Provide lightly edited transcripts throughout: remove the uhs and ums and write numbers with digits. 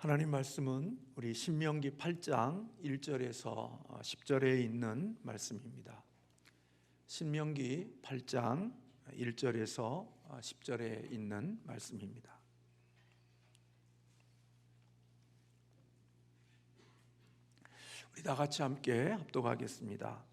하나님 말씀은 우리 신명기 8장 1절에서 10절에 있는 말씀입니다. 신명기 8장 1절에서 10절에 있는 말씀입니다. 우리 다 같이 함께 합독하겠습니다.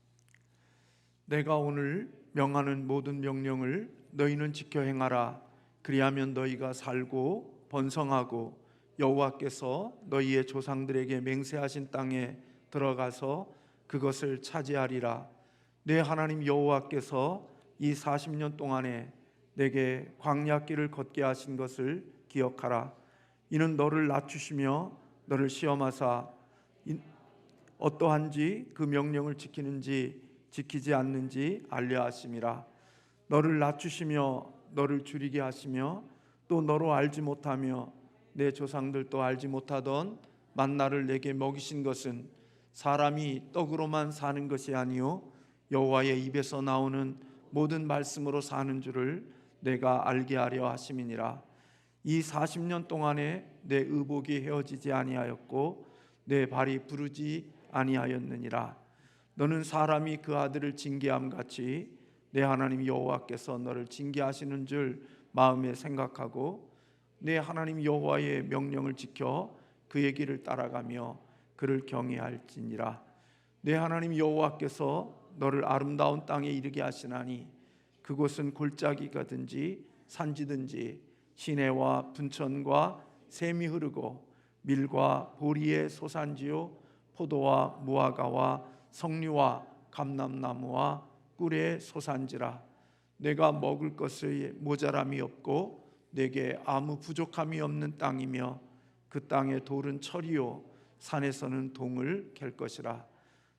내가 오늘 명하는 모든 명령을 너희는 지켜 행하라. 그리하면 너희가 살고 번성하고 여호와께서 너희의 조상들에게 맹세하신 땅에 들어가서 그것을 차지하리라. 내 하나님 여호와께서 이 40년 동안에 내게 광야길을 걷게 하신 것을 기억하라. 이는 너를 낮추시며 너를 시험하사 어떠한지 그 명령을 지키는지 지키지 않는지 알려 하심이라. 너를 낮추시며 너를 줄이게 하시며 또 너로 알지 못하며 내 조상들도 알지 못하던 만나를 내게 먹이신 것은 사람이 떡으로만 사는 것이 아니요 여호와의 입에서 나오는 모든 말씀으로 사는 줄을 내가 알게 하려 하심이니라. 이 40년 동안에 내 의복이 헤어지지 아니하였고 내 발이 부르지 아니하였느니라. 너는 사람이 그 아들을 징계함 같이 내 하나님 여호와께서 너를 징계하시는 줄 마음에 생각하고 내 하나님 여호와의 명령을 지켜 그의 길을 따라가며 그를 경외할지니라. 내 하나님 여호와께서 너를 아름다운 땅에 이르게 하시나니 그곳은 골짜기가든지 산지든지 시내와 분천과 샘이 흐르고 밀과 보리의 소산지요 포도와 무화과와 석류와 감람나무와 꿀의 소산지라. 내가 먹을 것의 모자람이 없고 내게 아무 부족함이 없는 땅이며 그 땅의 돌은 철이요 산에서는 동을 갤 것이라.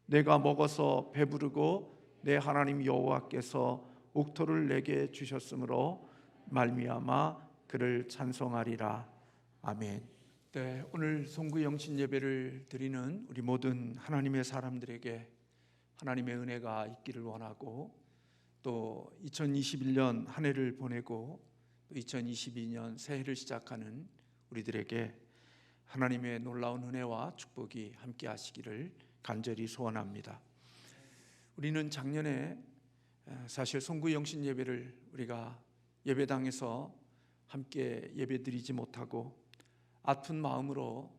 내가 먹어서 배부르고 내 하나님 여호와께서 옥토를 내게 주셨으므로 말미암아 그를 찬송하리라. 아멘. 네, 오늘 송구 영신 예배를 드리는 우리 모든 하나님의 사람들에게 하나님의 은혜가 있기를 원하고, 또 2021년 한 해를 보내고 2022년 새해를 시작하는 우리들에게 하나님의 놀라운 은혜와 축복이 함께 하시기를 간절히 소원합니다. 우리는 작년에 사실 송구 영신 예배를 우리가 예배당에서 함께 예배드리지 못하고 아픈 마음으로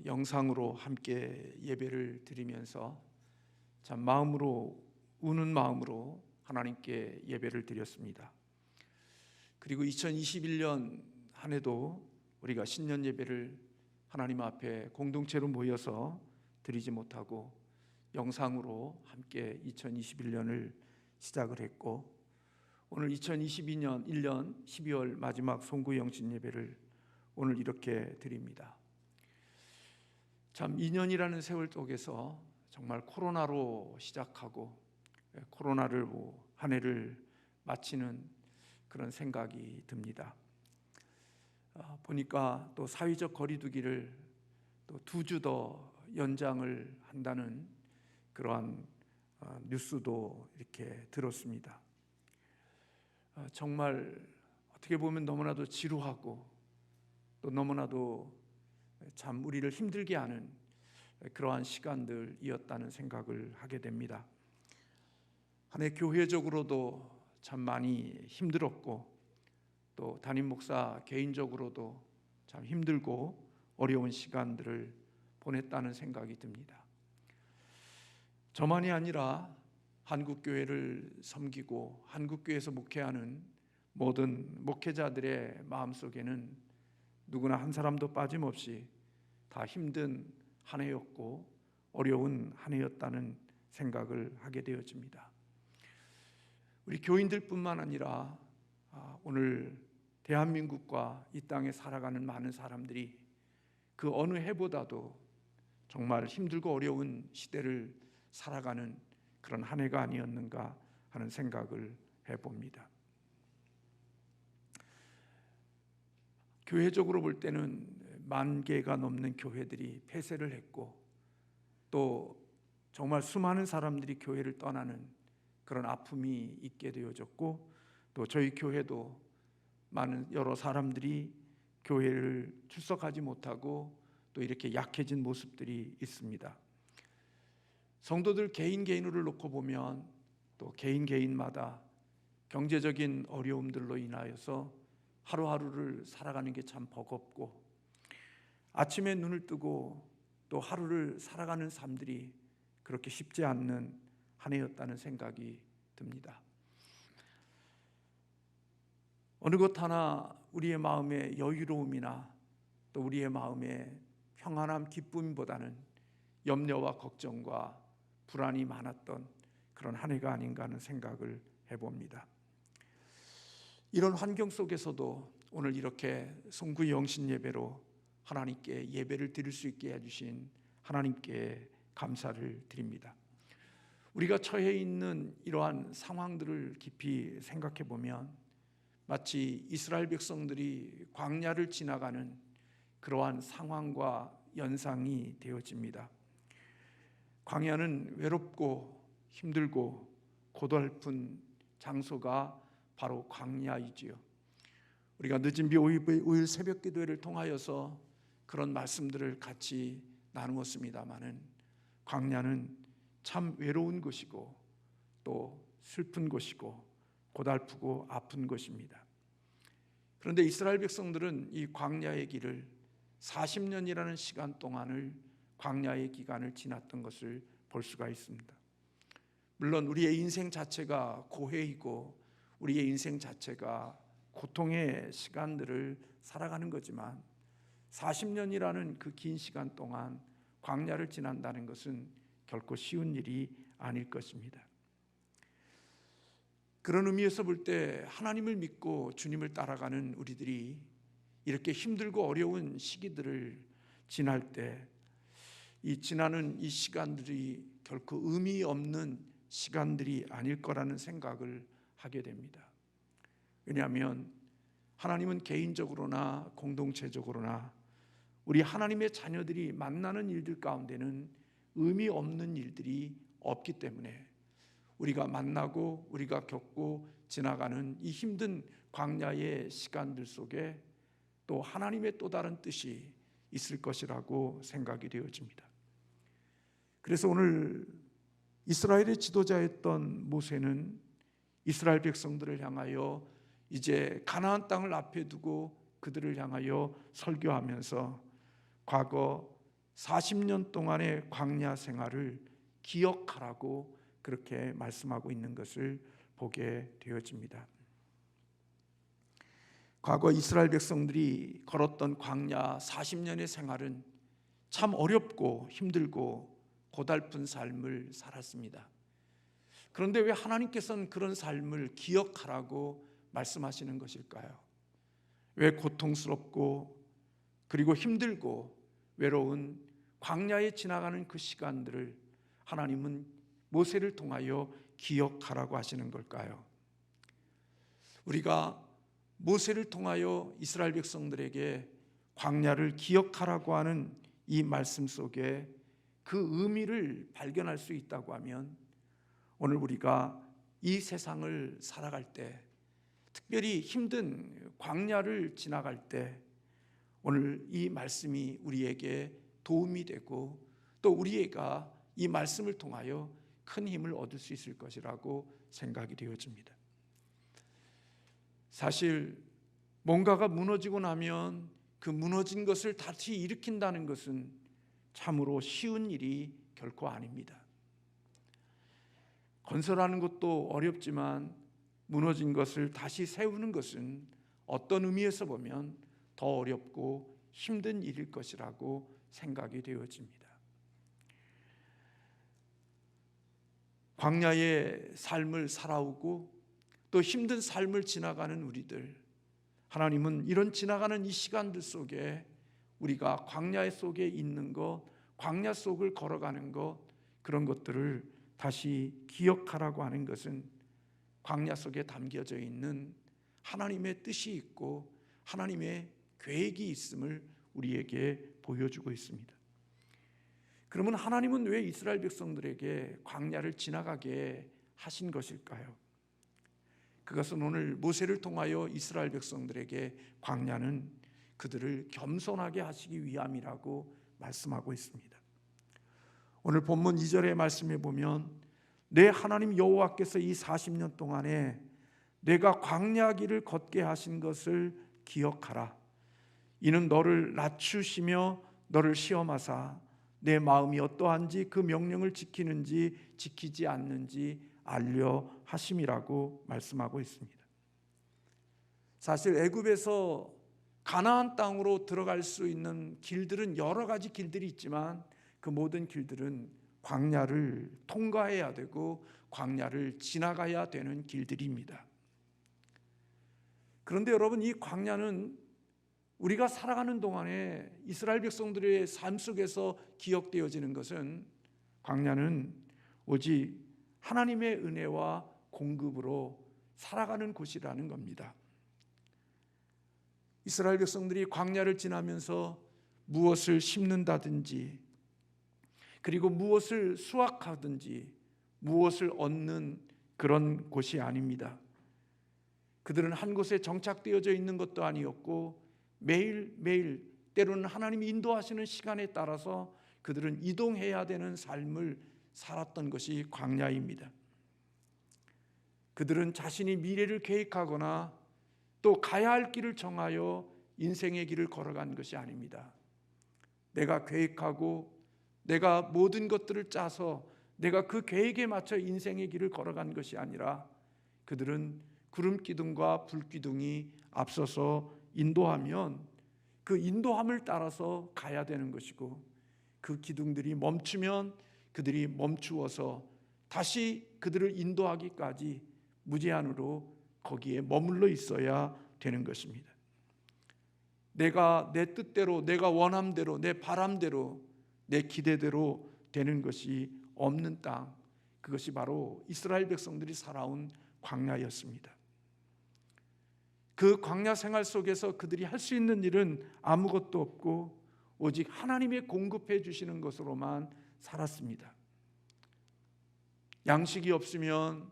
영상으로 함께 예배를 드리면서 참 마음으로 우는 마음으로 하나님께 예배를 드렸습니다. 그리고 2021년 한 해도 우리가 신년 예배를 하나님 앞에 공동체로 모여서 드리지 못하고 영상으로 함께 2021년을 시작을 했고, 오늘 2022년 1년 12월 마지막 송구 영신 예배를 오늘 이렇게 드립니다. 참 2년이라는 세월 속에서 정말 코로나로 시작하고 코로나를 한 해를 마치는 그런 생각이 듭니다. 보니까 또 사회적 거리두기를 또 2주 더 연장을 한다는 그러한 뉴스도 이렇게 들었습니다. 정말 어떻게 보면 너무나도 지루하고 또 너무나도 참 우리를 힘들게 하는 그러한 시간들이었다는 생각을 하게 됩니다. 한 해 교회적으로도 참 많이 힘들었고 또 담임 목사 개인적으로도 참 힘들고 어려운 시간들을 보냈다는 생각이 듭니다. 저만이 아니라 한국교회를 섬기고 한국교회에서 목회하는 모든 목회자들의 마음속에는 누구나 한 사람도 빠짐없이 다 힘든 한 해였고 어려운 한 해였다는 생각을 하게 되어집니다. 우리 교인들뿐만 아니라 오늘 대한민국과 이 땅에 살아가는 많은 사람들이 그 어느 해보다도 정말 힘들고 어려운 시대를 살아가는 그런 한 해가 아니었는가 하는 생각을 해봅니다. 교회적으로 볼 때는 10,000개가 넘는 교회들이 폐쇄를 했고 또 정말 수많은 사람들이 교회를 떠나는 그런 아픔이 있게 되어졌고, 또 저희 교회도 많은 여러 사람들이 교회를 출석하지 못하고 또 이렇게 약해진 모습들이 있습니다. 성도들 개인으로 놓고 보면 또 개인마다 경제적인 어려움들로 인하여서 하루하루를 살아가는 게 참 버겁고, 아침에 눈을 뜨고 또 하루를 살아가는 삶들이 그렇게 쉽지 않는 한 해였다는 생각이 듭니다. 어느 것 하나 우리의 마음의 여유로움이나 또 우리의 마음의 평안함, 기쁨보다는 염려와 걱정과 불안이 많았던 그런 한 해가 아닌가 하는 생각을 해봅니다. 이런 환경 속에서도 오늘 이렇게 송구 영신 예배로 하나님께 예배를 드릴 수 있게 해주신 하나님께 감사를 드립니다. 우리가 처해 있는 이러한 상황들을 깊이 생각해 보면 마치 이스라엘 백성들이 광야를 지나가는 그러한 상황과 연상이 되어집니다. 광야는 외롭고 힘들고 고달픈 장소가 바로 광야이지요. 우리가 늦은 비 5일 새벽 기도회를 통하여서 그런 말씀들을 같이 나누었습니다마는, 광야는 참 외로운 곳이고 또 슬픈 곳이고 고달프고 아픈 곳입니다. 그런데 이스라엘 백성들은 이 광야의 길을 40년이라는 시간 동안을 광야의 기간을 지났던 것을 볼 수가 있습니다. 물론 우리의 인생 자체가 고해이고 우리의 인생 자체가 고통의 시간들을 살아가는 거지만 40년이라는 그 긴 시간 동안 광야를 지난다는 것은 결코 쉬운 일이 아닐 것입니다. 그런 의미에서 볼 때 하나님을 믿고 주님을 따라가는 우리들이 이렇게 힘들고 어려운 시기들을 지날 때 이 지나는 이 시간들이 결코 의미 없는 시간들이 아닐 거라는 생각을 하게 됩니다. 왜냐하면 하나님은 개인적으로나 공동체적으로나 우리 하나님의 자녀들이 만나는 일들 가운데는 의미 없는 일들이 없기 때문에 우리가 만나고 우리가 겪고 지나가는 이 힘든 광야의 시간들 속에 또 하나님의 또 다른 뜻이 있을 것이라고 생각이 되어집니다. 그래서 오늘 이스라엘의 지도자였던 모세는 이스라엘 백성들을 향하여 이제 가나안 땅을 앞에 두고 그들을 향하여 설교하면서 과거 40년 동안의 광야 생활을 기억하라고 그렇게 말씀하고 있는 것을 보게 되어집니다. 과거 이스라엘 백성들이 걸었던 광야 40년의 생활은 참 어렵고 힘들고 고달픈 삶을 살았습니다. 그런데 왜 하나님께서는 그런 삶을 기억하라고 말씀하시는 것일까요? 왜 고통스럽고 그리고 힘들고 외로운 광야에 지나가는 그 시간들을 하나님은 모세를 통하여 기억하라고 하시는 걸까요? 우리가 모세를 통하여 이스라엘 백성들에게 광야를 기억하라고 하는 이 말씀 속에 그 의미를 발견할 수 있다고 하면, 오늘 우리가 이 세상을 살아갈 때, 특별히 힘든 광야를 지나갈 때 오늘 이 말씀이 우리에게 도움이 되고 또 우리가 이 말씀을 통하여 큰 힘을 얻을 수 있을 것이라고 생각이 되어집니다. 사실 뭔가가 무너지고 나면 그 무너진 것을 다시 일으킨다는 것은 참으로 쉬운 일이 결코 아닙니다. 건설하는 것도 어렵지만 무너진 것을 다시 세우는 것은 어떤 의미에서 보면 더 어렵고 힘든 일일 것이라고 생각이 되어집니다. 광야의 삶을 살아오고 또 힘든 삶을 지나가는 우리들, 하나님은 이런 지나가는 이 시간들 속에 우리가 광야 속에 있는 것, 광야 속을 걸어가는 것, 그런 것들을 다시 기억하라고 하는 것은 광야 속에 담겨져 있는 하나님의 뜻이 있고 하나님의 계획이 있음을 우리에게 보여주고 있습니다. 그러면 하나님은 왜 이스라엘 백성들에게 광야를 지나가게 하신 것일까요? 그것은 오늘 모세를 통하여 이스라엘 백성들에게 광야는 그들을 겸손하게 하시기 위함이라고 말씀하고 있습니다. 오늘 본문 2절의 말씀에 보면 내 하나님 여호와께서 이 40년 동안에 내가 광야 길을 걷게 하신 것을 기억하라. 이는 너를 낮추시며 너를 시험하사 내 마음이 어떠한지 그 명령을 지키는지 지키지 않는지 알려 하심이라고 말씀하고 있습니다. 사실 애굽에서 가나안 땅으로 들어갈 수 있는 길들은 여러 가지 길들이 있지만 그 모든 길들은 광야를 통과해야 되고 광야를 지나가야 되는 길들입니다. 그런데 여러분, 이 광야는 우리가 살아가는 동안에 이스라엘 백성들의 삶 속에서 기억되어지는 것은 광야는 오직 하나님의 은혜와 공급으로 살아가는 곳이라는 겁니다. 이스라엘 백성들이 광야를 지나면서 무엇을 심는다든지 그리고 무엇을 수확하든지 무엇을 얻는 그런 곳이 아닙니다. 그들은 한 곳에 정착되어져 있는 것도 아니었고 매일매일 때로는 하나님이 인도하시는 시간에 따라서 그들은 이동해야 되는 삶을 살았던 것이 광야입니다. 그들은 자신이 미래를 계획하거나 또 가야 할 길을 정하여 인생의 길을 걸어간 것이 아닙니다. 내가 계획하고 내가 모든 것들을 짜서 내가 그 계획에 맞춰 인생의 길을 걸어간 것이 아니라 그들은 구름 기둥과 불 기둥이 앞서서 인도하면 그 인도함을 따라서 가야 되는 것이고 그 기둥들이 멈추면 그들이 멈추어서 다시 그들을 인도하기까지 무제한으로 거기에 머물러 있어야 되는 것입니다. 내가 내 뜻대로, 내가 원함대로, 내 바람대로, 내 기대대로 되는 것이 없는 땅, 그것이 바로 이스라엘 백성들이 살아온 광야였습니다. 그 광야 생활 속에서 그들이 할 수 있는 일은 아무것도 없고 오직 하나님의 공급해 주시는 것으로만 살았습니다. 양식이 없으면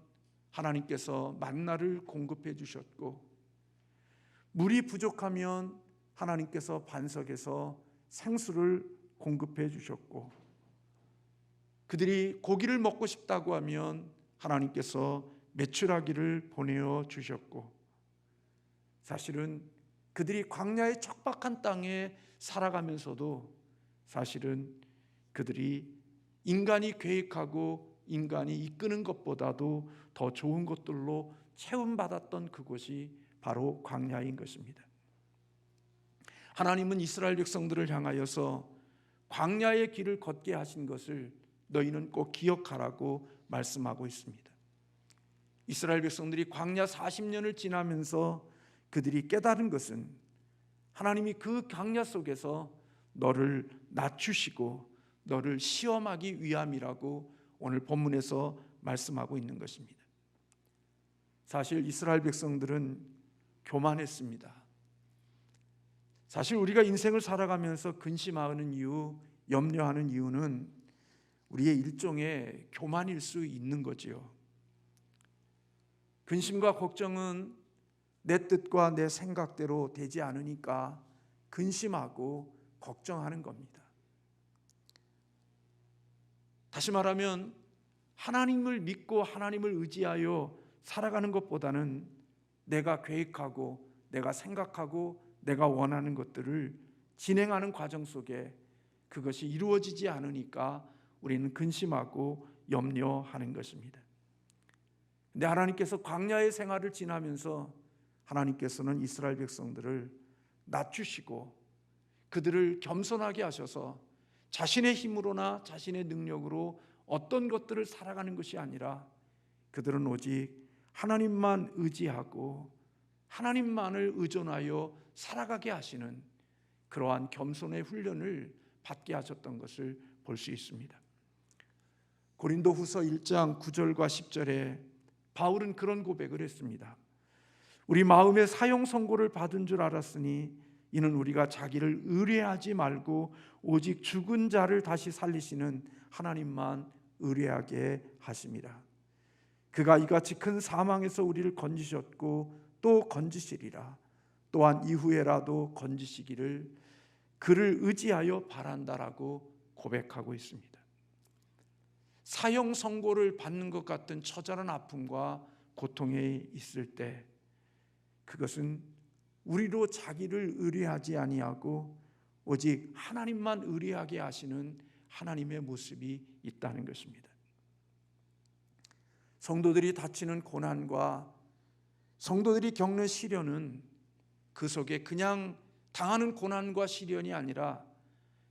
하나님께서 만나를 공급해 주셨고 물이 부족하면 하나님께서 반석에서 생수를 공급해 주셨고 그들이 고기를 먹고 싶다고 하면 하나님께서 메추라기를 보내어 주셨고 사실은 그들이 광야의 척박한 땅에 살아가면서도 사실은 그들이 인간이 계획하고 인간이 이끄는 것보다도 더 좋은 것들로 채움받았던 그곳이 바로 광야인 것입니다. 하나님은 이스라엘 백성들을 향하여서 광야의 길을 걷게 하신 것을 너희는 꼭 기억하라고 말씀하고 있습니다. 이스라엘 백성들이 광야 40년을 지나면서 그들이 깨달은 것은 하나님이 그 광야 속에서 너를 낮추시고 너를 시험하기 위함이라고 오늘 본문에서 말씀하고 있는 것입니다. 사실 이스라엘 백성들은 교만했습니다. 사실 우리가 인생을 살아가면서 근심하는 이유, 염려하는 이유는 우리의 일종의 교만일 수 있는 거지요. 근심과 걱정은 내 뜻과 내 생각대로 되지 않으니까 근심하고 걱정하는 겁니다. 다시 말하면 하나님을 믿고 하나님을 의지하여 살아가는 것보다는 내가 계획하고 내가 생각하고 내가 원하는 것들을 진행하는 과정 속에 그것이 이루어지지 않으니까 우리는 근심하고 염려하는 것입니다. 근데 하나님께서 광야의 생활을 지나면서 하나님께서는 이스라엘 백성들을 낮추시고 그들을 겸손하게 하셔서 자신의 힘으로나 자신의 능력으로 어떤 것들을 살아가는 것이 아니라 그들은 오직 하나님만 의지하고 하나님만을 의존하여 살아가게 하시는 그러한 겸손의 훈련을 받게 하셨던 것을 볼 수 있습니다. 고린도후서 1장 9절과 10절에 바울은 그런 고백을 했습니다. 우리 마음에 사형 선고를 받은 줄 알았으니 이는 우리가 자기를 의뢰하지 말고 오직 죽은 자를 다시 살리시는 하나님만 의뢰하게 하심이라. 그가 이같이 큰 사망에서 우리를 건지셨고 또 건지시리라. 또한 이후에라도 건지시기를 그를 의지하여 바란다라고 고백하고 있습니다. 사형 선고를 받는 것 같은 처절한 아픔과 고통에 있을 때 그것은 우리로 자기를 의뢰하지 아니하고 오직 하나님만 의뢰하게 하시는 하나님의 모습이 있다는 것입니다. 성도들이 다치는 고난과 성도들이 겪는 시련은 그 속에 그냥 당하는 고난과 시련이 아니라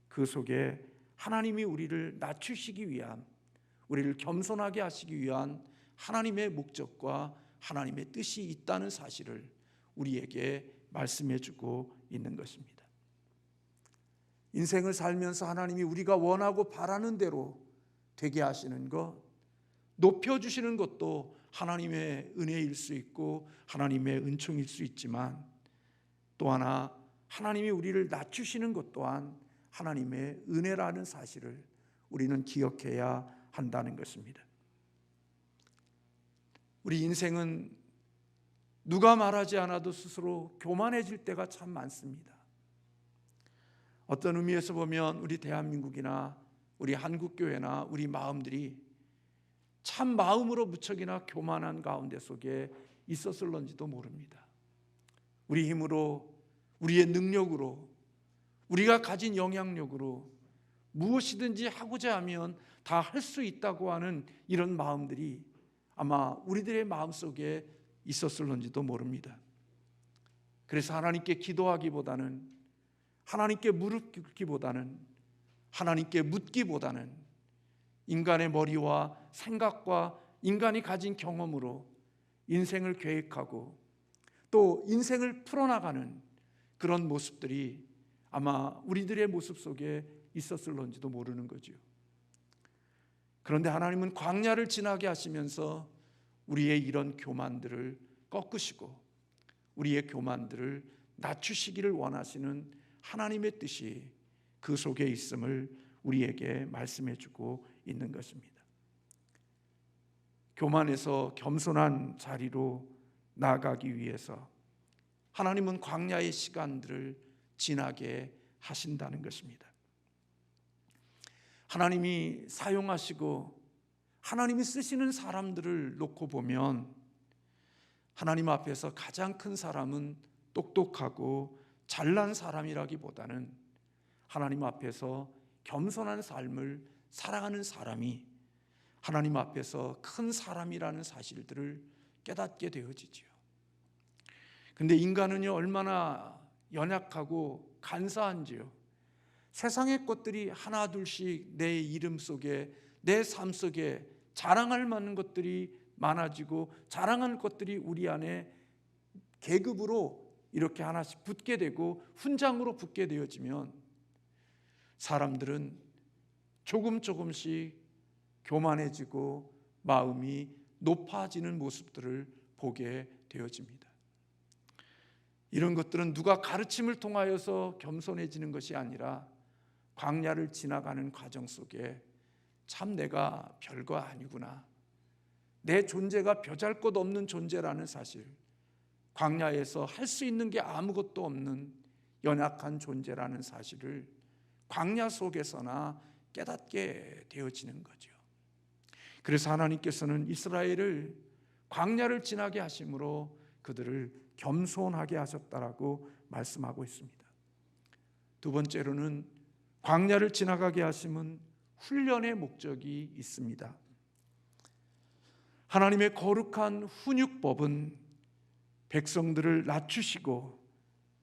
그 속에 하나님이 우리를 낮추시기 위한, 우리를 겸손하게 하시기 위한 하나님의 목적과 하나님의 뜻이 있다는 사실을 우리에게 말씀해 주고 있는 것입니다. 인생을 살면서 하나님이 우리가 원하고 바라는 대로 되게 하시는 것, 높여주시는 것도 하나님의 은혜일 수 있고 하나님의 은총일 수 있지만, 또 하나 하나님이 우리를 낮추시는 것 또한 하나님의 은혜라는 사실을 우리는 기억해야 한다는 것입니다. 우리 인생은 누가 말하지 않아도 스스로 교만해질 때가 참 많습니다. 어떤 의미에서 보면 우리 대한민국이나 우리 한국교회나 우리 마음들이 참 마음으로 무척이나 교만한 가운데 속에 있었을런지도 모릅니다. 우리 힘으로, 우리의 능력으로, 우리가 가진 영향력으로 무엇이든지 하고자 하면 다 할 수 있다고 하는 이런 마음들이 아마 우리들의 마음속에 있었을런지도 모릅니다. 그래서 하나님께 기도하기보다는, 하나님께 무릎 꿇기보다는, 하나님께 묻기보다는 인간의 머리와 생각과 인간이 가진 경험으로 인생을 계획하고 또 인생을 풀어나가는 그런 모습들이 아마 우리들의 모습 속에 있었을런지도 모르는 거죠. 그런데 하나님은 광야를 지나게 하시면서 우리의 이런 교만들을 꺾으시고 우리의 교만들을 낮추시기를 원하시는 하나님의 뜻이 그 속에 있음을 우리에게 말씀해 주고 있는 것입니다. 교만에서 겸손한 자리로 나아가기 위해서 하나님은 광야의 시간들을 지나게 하신다는 것입니다. 하나님이 사용하시고 하나님이 쓰시는 사람들을 놓고 보면 하나님 앞에서 가장 큰 사람은 똑똑하고 잘난 사람이라기보다는 하나님 앞에서 겸손한 삶을 살아가는 사람이 하나님 앞에서 큰 사람이라는 사실들을 깨닫게 되어지지요. 근데 인간은요, 얼마나 연약하고 간사한지요. 세상의 것들이 하나 둘씩 내 이름 속에, 내 삶 속에 자랑할 만한 것들이 많아지고 자랑할 것들이 우리 안에 계급으로 이렇게 하나씩 붙게 되고 훈장으로 붙게 되어지면 사람들은 조금씩 교만해지고 마음이 높아지는 모습들을 보게 되어집니다. 이런 것들은 누가 가르침을 통하여서 겸손해지는 것이 아니라 광야를 지나가는 과정 속에 참 내가 별거 아니구나, 내 존재가 벼잘것 없는 존재라는 사실, 광야에서 할 수 있는 게 아무것도 없는 연약한 존재라는 사실을 광야 속에서나 깨닫게 되어지는 거죠. 그래서 하나님께서는 이스라엘을 광야를 지나게 하심으로 그들을 겸손하게 하셨다라고 말씀하고 있습니다. 두 번째로는 광야를 지나가게 하심은 훈련의 목적이 있습니다. 하나님의 거룩한 훈육법은 백성들을 낮추시고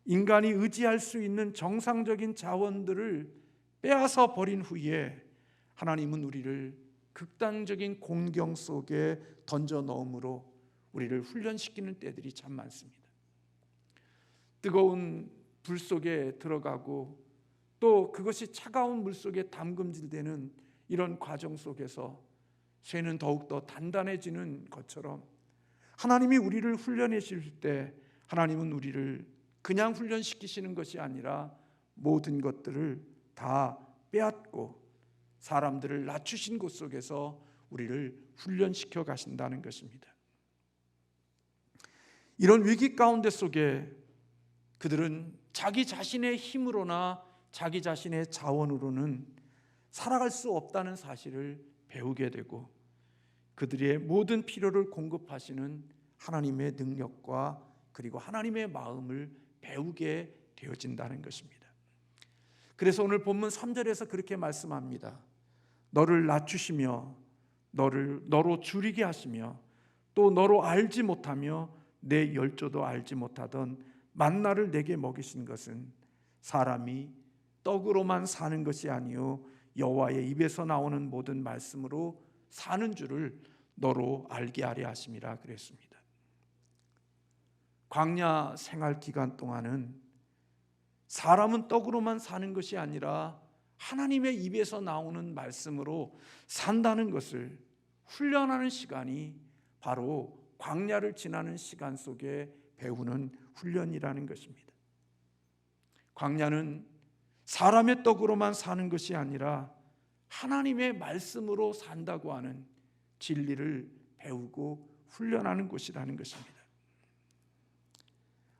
인간이 의지할 수 있는 정상적인 자원들을 빼앗아 버린 후에 하나님은 우리를 극단적인 공경 속에 던져 넣음으로 우리를 훈련시키는 때들이 참 많습니다. 뜨거운 불 속에 들어가고 또 그것이 차가운 물 속에 담금질되는 이런 과정 속에서 쇠는 더욱더 단단해지는 것처럼 하나님이 우리를 훈련해 주실 때 하나님은 우리를 그냥 훈련시키시는 것이 아니라 모든 것들을 다 빼앗고 사람들을 낮추신 곳 속에서 우리를 훈련시켜 가신다는 것입니다. 이런 위기 가운데 속에 그들은 자기 자신의 힘으로나 자기 자신의 자원으로는 살아갈 수 없다는 사실을 배우게 되고 그들의 모든 필요를 공급하시는 하나님의 능력과 그리고 하나님의 마음을 배우게 되어진다는 것입니다. 그래서 오늘 본문 3절에서 그렇게 말씀합니다. 너를 낮추시며 너로 줄이게 하시며 또 너로 알지 못하며 내 열조도 알지 못하던 만나를 내게 먹이신 것은 사람이 떡으로만 사는 것이 아니요 여호와의 입에서 나오는 모든 말씀으로 사는 줄을 너로 알게 하려 하심이라 그랬습니다. 광야 생활 기간 동안은 사람은 떡으로만 사는 것이 아니라 하나님의 입에서 나오는 말씀으로 산다는 것을 훈련하는 시간이 바로 광야를 지나는 시간 속에 배우는 훈련이라는 것입니다. 광야는 사람의 떡으로만 사는 것이 아니라 하나님의 말씀으로 산다고 하는 진리를 배우고 훈련하는 곳이라는 것입니다.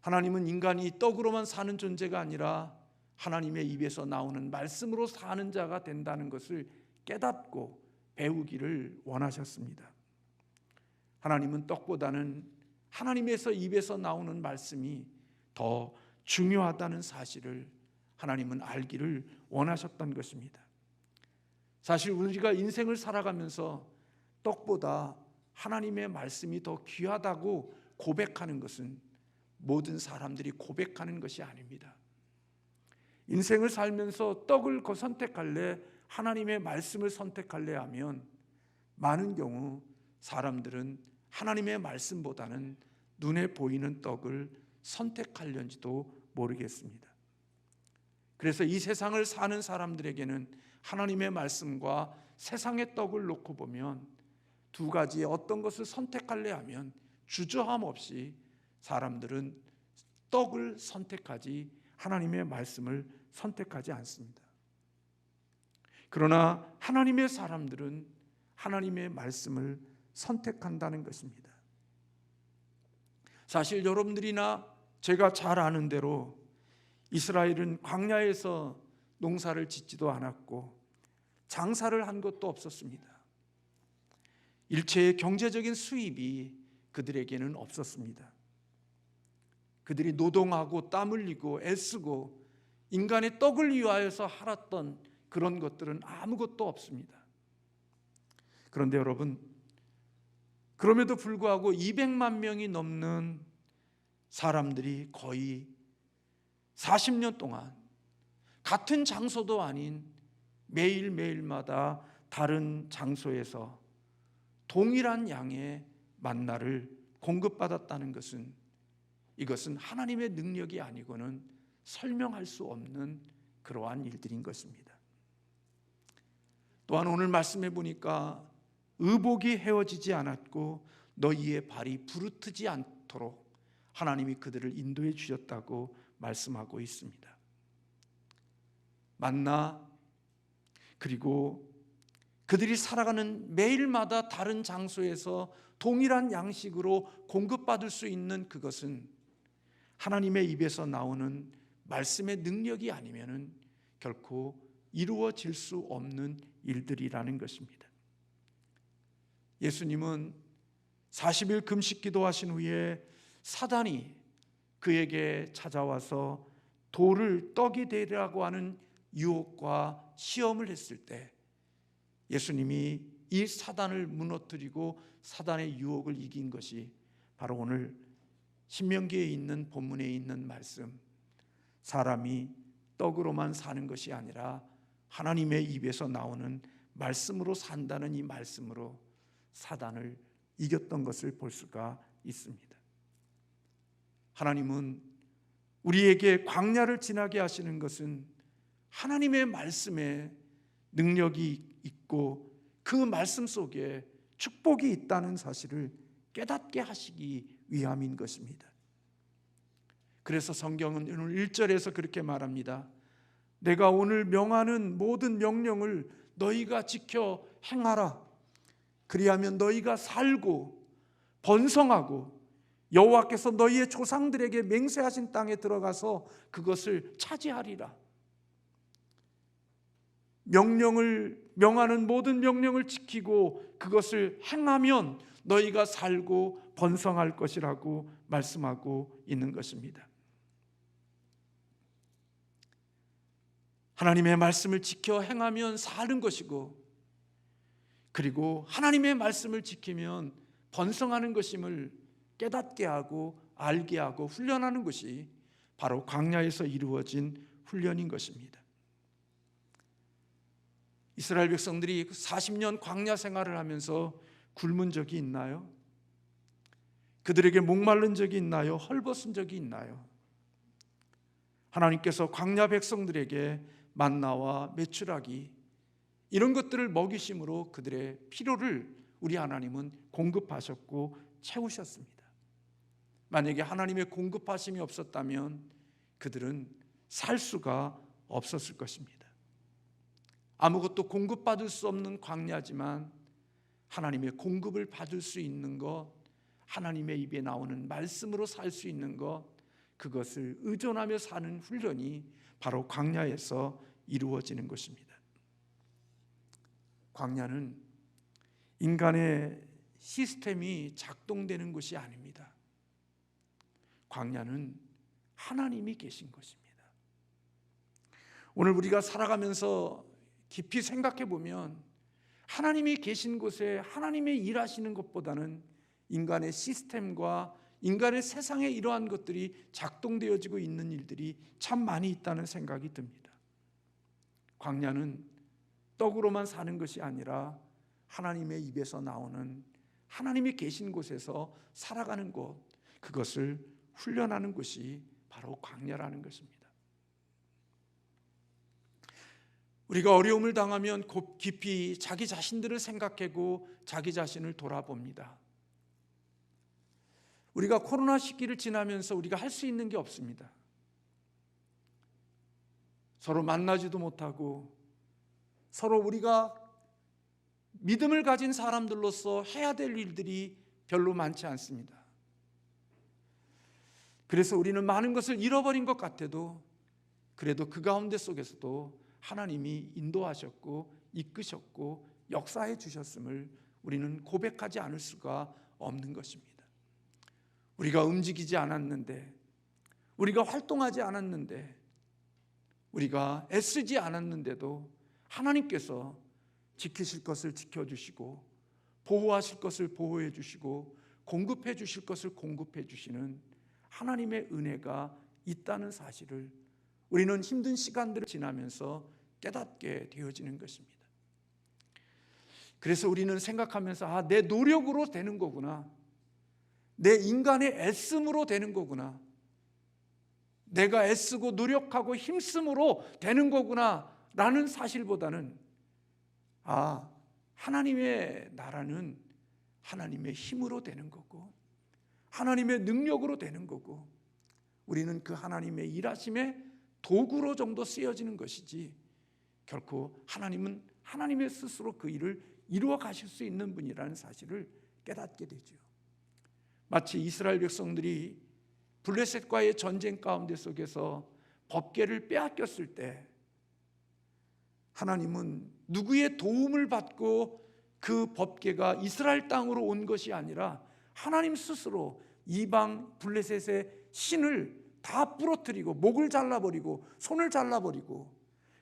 하나님은 인간이 떡으로만 사는 존재가 아니라 하나님의 입에서 나오는 말씀으로 사는 자가 된다는 것을 깨닫고 배우기를 원하셨습니다. 하나님은 떡보다는 하나님의 입에서 나오는 말씀이 더 중요하다는 사실을 하나님은 알기를 원하셨던 것입니다. 사실 우리가 인생을 살아가면서 떡보다 하나님의 말씀이 더 귀하다고 고백하는 것은 모든 사람들이 고백하는 것이 아닙니다. 인생을 살면서 떡을 선택할래 하나님의 말씀을 선택할래 하면 많은 경우 사람들은 하나님의 말씀보다는 눈에 보이는 떡을 선택하려는지도 모르겠습니다. 그래서 이 세상을 사는 사람들에게는 하나님의 말씀과 세상의 떡을 놓고 보면 두 가지의 어떤 것을 선택할래 하면 주저함 없이 사람들은 떡을 선택하지 하나님의 말씀을 선택하지 않습니다. 그러나 하나님의 사람들은 하나님의 말씀을 선택한다는 것입니다. 사실 여러분들이나 제가 잘 아는 대로 이스라엘은 광야에서 농사를 짓지도 않았고 장사를 한 것도 없었습니다. 일체의 경제적인 수입이 그들에게는 없었습니다. 그들이 노동하고 땀 흘리고 애쓰고 인간의 떡을 위하여서 살았던 그런 것들은 아무것도 없습니다. 그런데 여러분, 그럼에도 불구하고 200만 명이 넘는 사람들이 거의 40년 동안 같은 장소도 아닌 매일매일마다 다른 장소에서 동일한 양의 만나를 공급받았다는 것은 이것은 하나님의 능력이 아니고는 설명할 수 없는 그러한 일들인 것입니다. 또한 오늘 말씀해 보니까 의복이 헤어지지 않았고 너희의 발이 부르트지 않도록 하나님이 그들을 인도해 주셨다고 말씀하고 있습니다. 만나 그리고 그들이 살아가는 매일마다 다른 장소에서 동일한 양식으로 공급받을 수 있는 그것은 하나님의 입에서 나오는 말씀의 능력이 아니면은 결코 이루어질 수 없는 일들이라는 것입니다. 예수님은 40일 금식 기도하신 후에 사단이 그에게 찾아와서 돌을 떡이 되라고 하는 유혹과 시험을 했을 때 예수님이 이 사단을 무너뜨리고 사단의 유혹을 이긴 것이 바로 오늘 신명기에 있는 본문에 있는 말씀, 사람이 떡으로만 사는 것이 아니라 하나님의 입에서 나오는 말씀으로 산다는 이 말씀으로 사단을 이겼던 것을 볼 수가 있습니다. 하나님은 우리에게 광야를 지나게 하시는 것은 하나님의 말씀에 능력이 있고 그 말씀 속에 축복이 있다는 사실을 깨닫게 하시기 위함인 것입니다. 그래서 성경은 오늘 1절에서 그렇게 말합니다. 내가 오늘 명하는 모든 명령을 너희가 지켜 행하라. 그리하면 너희가 살고 번성하고 여호와께서 너희의 조상들에게 맹세하신 땅에 들어가서 그것을 차지하리라. 명하는 모든 명령을 지키고 그것을 행하면 너희가 살고 번성할 것이라고 말씀하고 있는 것입니다. 하나님의 말씀을 지켜 행하면 사는 것이고, 그리고 하나님의 말씀을 지키면 번성하는 것임을 깨닫게 하고 알게 하고 훈련하는 것이 바로 광야에서 이루어진 훈련인 것입니다. 이스라엘 백성들이 40년 광야 생활을 하면서 굶은 적이 있나요? 그들에게 목마른 적이 있나요? 헐벗은 적이 있나요? 하나님께서 광야 백성들에게 만나와 메추라기 이런 것들을 먹이심으로 그들의 필요를 우리 하나님은 공급하셨고 채우셨습니다. 만약에 하나님의 공급하심이 없었다면 그들은 살 수가 없었을 것입니다. 아무것도 공급받을 수 없는 광야지만 하나님의 공급을 받을 수 있는 것, 하나님의 입에 나오는 말씀으로 살 수 있는 것, 그것을 의존하며 사는 훈련이 바로 광야에서 이루어지는 것입니다. 광야는 인간의 시스템이 작동되는 것이 아닙니다. 광야는 하나님이 계신 것입니다. 오늘 우리가 살아가면서 깊이 생각해 보면 하나님이 계신 곳에 하나님의 일하시는 것보다는 인간의 시스템과 인간의 세상에 이러한 것들이 작동되어지고 있는 일들이 참 많이 있다는 생각이 듭니다. 광야는 떡으로만 사는 것이 아니라 하나님의 입에서 나오는 하나님이 계신 곳에서 살아가는 것, 그것을 훈련하는 것이 바로 광야라는 것입니다. 우리가 어려움을 당하면 깊이 자기 자신들을 생각하고 자기 자신을 돌아봅니다. 우리가 코로나 시기를 지나면서 우리가 할 수 있는 게 없습니다. 서로 만나지도 못하고 서로 우리가 믿음을 가진 사람들로서 해야 될 일들이 별로 많지 않습니다. 그래서 우리는 많은 것을 잃어버린 것 같아도 그래도 그 가운데 속에서도 하나님이 인도하셨고 이끄셨고 역사해 주셨음을 우리는 고백하지 않을 수가 없는 것입니다. 우리가 움직이지 않았는데, 우리가 활동하지 않았는데, 우리가 애쓰지 않았는데도 하나님께서 지키실 것을 지켜주시고 보호하실 것을 보호해 주시고 공급해 주실 것을 공급해 주시는 하나님의 은혜가 있다는 사실을 우리는 힘든 시간들을 지나면서 깨닫게 되어지는 것입니다. 그래서 우리는 생각하면서 내 노력으로 되는 거구나, 내 인간의 애씀으로 되는 거구나, 내가 애쓰고 노력하고 힘쓰므로 되는 거구나 라는 사실보다는 하나님의 나라는 하나님의 힘으로 되는 거고 하나님의 능력으로 되는 거고 우리는 그 하나님의 일하심의 도구로 정도 쓰여지는 것이지 결코 하나님은 하나님의 스스로 그 일을 이루어 가실 수 있는 분이라는 사실을 깨닫게 되죠. 마치 이스라엘 백성들이 블레셋과의 전쟁 가운데 속에서 법궤를 빼앗겼을 때 하나님은 누구의 도움을 받고 그 법궤가 이스라엘 땅으로 온 것이 아니라 하나님 스스로 이방 블레셋의 신을 다 부러뜨리고 목을 잘라버리고 손을 잘라버리고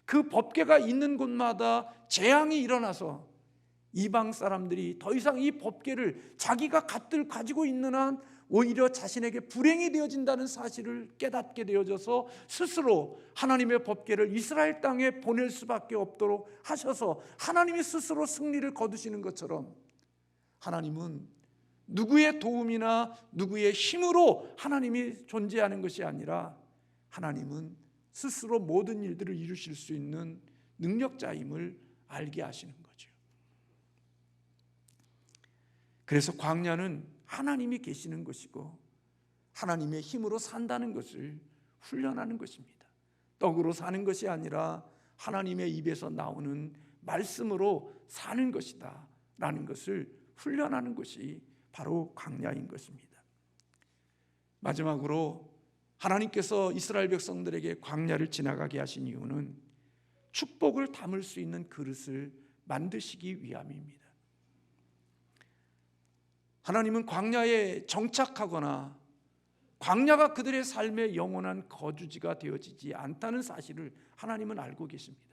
그 법궤가 있는 곳마다 재앙이 일어나서 이방 사람들이 더 이상 이 법궤를 자기가 가지고 있는 한 오히려 자신에게 불행이 되어진다는 사실을 깨닫게 되어져서 스스로 하나님의 법궤를 이스라엘 땅에 보낼 수밖에 없도록 하셔서 하나님이 스스로 승리를 거두시는 것처럼 하나님은 누구의 도움이나 누구의 힘으로 하나님이 존재하는 것이 아니라 하나님은 스스로 모든 일들을 이루실 수 있는 능력자임을 알게 하시는 거죠. 그래서 광야는 하나님이 계시는 것이고 하나님의 힘으로 산다는 것을 훈련하는 것입니다. 떡으로 사는 것이 아니라 하나님의 입에서 나오는 말씀으로 사는 것이다 라는 것을 훈련하는 것이 바로 광야인 것입니다. 마지막으로 하나님께서 이스라엘 백성들에게 광야를 지나가게 하신 이유는 축복을 담을 수 있는 그릇을 만드시기 위함입니다. 하나님은 광야에 정착하거나 광야가 그들의 삶의 영원한 거주지가 되어지지 않다는 사실을 하나님은 알고 계십니다.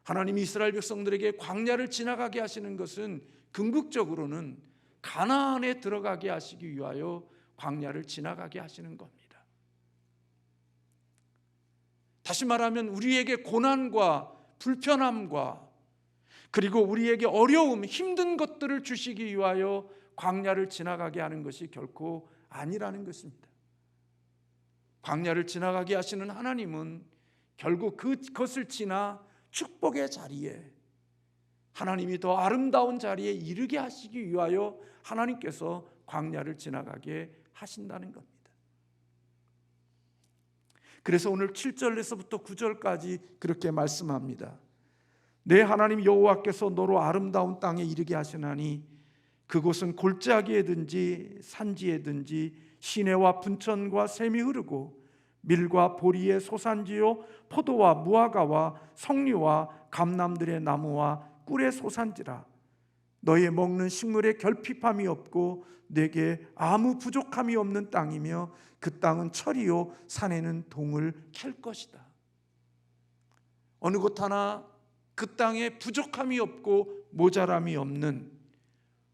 하나님이 이스라엘 백성들에게 광야를 지나가게 하시는 것은 궁극적으로는 가나안에 들어가게 하시기 위하여 광야를 지나가게 하시는 겁니다. 다시 말하면 우리에게 고난과 불편함과 그리고 우리에게 어려움, 힘든 것들을 주시기 위하여 광야를 지나가게 하는 것이 결코 아니라는 것입니다. 광야를 지나가게 하시는 하나님은 결국 그것을 지나 축복의 자리에, 하나님이 더 아름다운 자리에 이르게 하시기 위하여 하나님께서 광야를 지나가게 하신다는 겁니다. 그래서 오늘 7절에서부터 9절까지 그렇게 말씀합니다. 내 하나님 여호와께서 너로 아름다운 땅에 이르게 하시나니 그곳은 골짜기에든지 산지에든지 시내와 분천과 샘이 흐르고 밀과 보리의 소산지요 포도와 무화과와 석류와 감람들의 나무와 꿀의 소산지라. 너의 먹는 식물에 결핍함이 없고 내게 아무 부족함이 없는 땅이며 그 땅은 철이요 산에는 동을 캘 것이다. 어느 곳 하나 그 땅에 부족함이 없고 모자람이 없는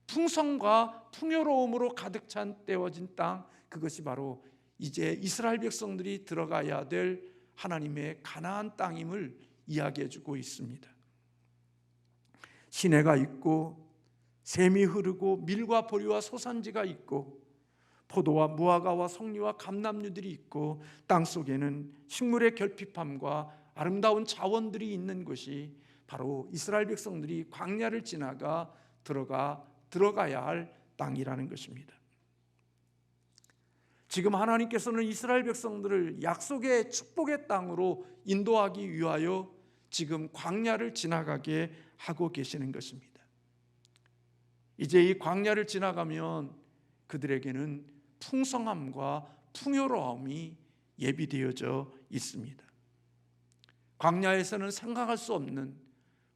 풍성과 풍요로움으로 가득 찬 떼어진 땅, 그것이 바로 이제 이스라엘 백성들이 들어가야 될 하나님의 가나안 땅임을 이야기해 주고 있습니다. 시내가 있고 샘이 흐르고 밀과 보리와 소산지가 있고 포도와 무화과와 석류와 감람류들이 있고 땅 속에는 식물의 결핍함과 아름다운 자원들이 있는 곳이 바로 이스라엘 백성들이 광야를 지나가 들어가야 할 땅이라는 것입니다. 지금 하나님께서는 이스라엘 백성들을 약속의 축복의 땅으로 인도하기 위하여 지금 광야를 지나가게 하고 계시는 것입니다. 이제 이 광야를 지나가면 그들에게는 풍성함과 풍요로움이 예비되어져 있습니다. 광야에서는 생각할 수 없는,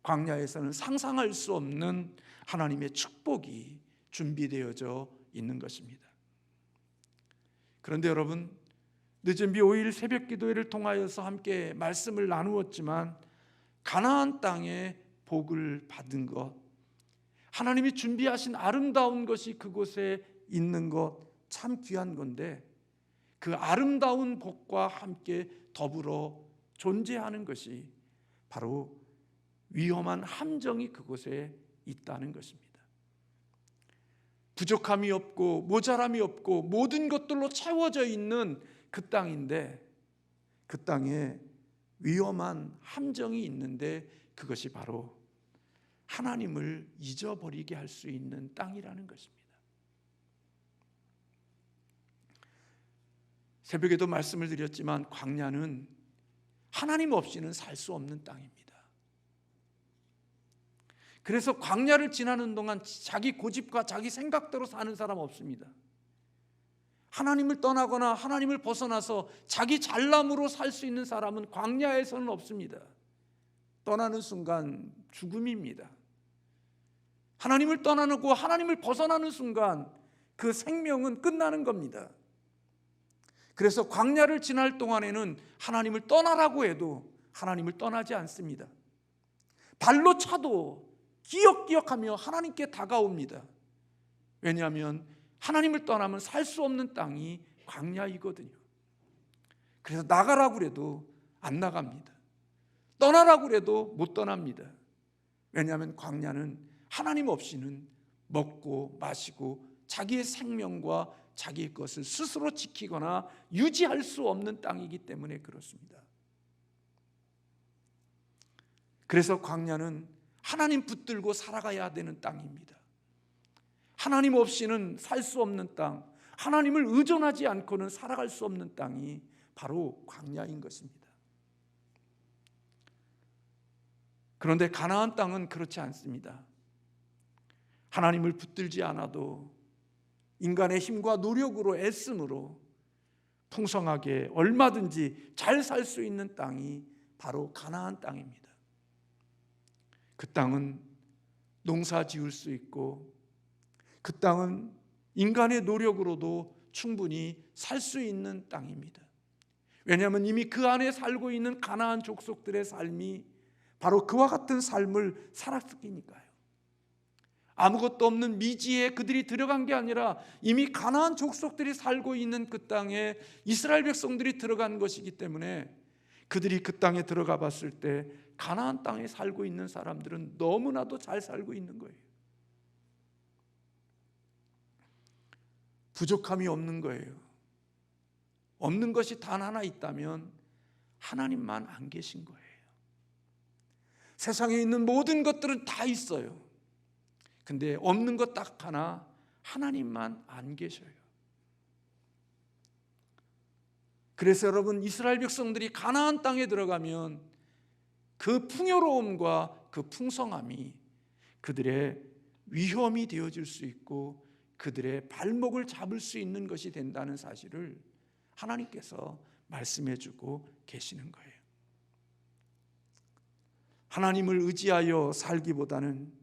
광야에서는 상상할 수 없는 하나님의 축복이 준비되어져 있는 것입니다. 그런데 여러분, 늦은 비 5일 새벽 기도회를 통하여서 함께 말씀을 나누었지만 가나안 땅에 복을 받은 것, 하나님이 준비하신 아름다운 것이 그곳에 있는 것 참 귀한 건데, 그 아름다운 복과 함께 더불어 존재하는 것이 바로 위험한 함정이 그곳에 있다는 것입니다. 부족함이 없고 모자람이 없고 모든 것들로 채워져 있는 그 땅인데, 그 땅에 위험한 함정이 있는데 그것이 바로 하나님을 잊어버리게 할 수 있는 땅이라는 것입니다. 새벽에도 말씀을 드렸지만 광야는 하나님 없이는 살 수 없는 땅입니다. 그래서 광야를 지나는 동안 자기 고집과 자기 생각대로 사는 사람 없습니다. 하나님을 떠나거나 하나님을 벗어나서 자기 잘남으로 살 수 있는 사람은 광야에서는 없습니다. 떠나는 순간 죽음입니다. 하나님을 떠나고 하나님을 벗어나는 순간 그 생명은 끝나는 겁니다. 그래서 광야를 지날 동안에는 하나님을 떠나라고 해도 하나님을 떠나지 않습니다. 발로 차도 기억하며 하나님께 다가옵니다. 왜냐하면 하나님을 떠나면 살 수 없는 땅이 광야이거든요. 그래서 나가라고 해도 안 나갑니다. 떠나라고 해도 못 떠납니다. 왜냐하면 광야는 하나님 없이는 먹고 마시고 자기의 생명과 자기의 것을 스스로 지키거나 유지할 수 없는 땅이기 때문에 그렇습니다. 그래서 광야는 하나님 붙들고 살아가야 되는 땅입니다. 하나님 없이는 살 수 없는 땅, 하나님을 의존하지 않고는 살아갈 수 없는 땅이 바로 광야인 것입니다. 그런데 가나안 땅은 그렇지 않습니다. 하나님을 붙들지 않아도 인간의 힘과 노력으로 애씀으로 풍성하게 얼마든지 잘 살 수 있는 땅이 바로 가나안 땅입니다. 그 땅은 농사 지을 수 있고 그 땅은 인간의 노력으로도 충분히 살 수 있는 땅입니다. 왜냐하면 이미 그 안에 살고 있는 가나안 족속들의 삶이 바로 그와 같은 삶을 살았으니까요. 아무것도 없는 미지에 그들이 들어간 게 아니라 이미 가나안 족속들이 살고 있는 그 땅에 이스라엘 백성들이 들어간 것이기 때문에 그들이 그 땅에 들어가 봤을 때 가나안 땅에 살고 있는 사람들은 너무나도 잘 살고 있는 거예요. 부족함이 없는 거예요. 없는 것이 단 하나 있다면 하나님만 안 계신 거예요. 세상에 있는 모든 것들은 다 있어요. 근데 없는 것 딱 하나, 하나님만 안 계셔요. 그래서 여러분, 이스라엘 백성들이 가나안 땅에 들어가면 그 풍요로움과 그 풍성함이 그들의 위험이 되어질 수 있고 그들의 발목을 잡을 수 있는 것이 된다는 사실을 하나님께서 말씀해 주고 계시는 거예요. 하나님을 의지하여 살기보다는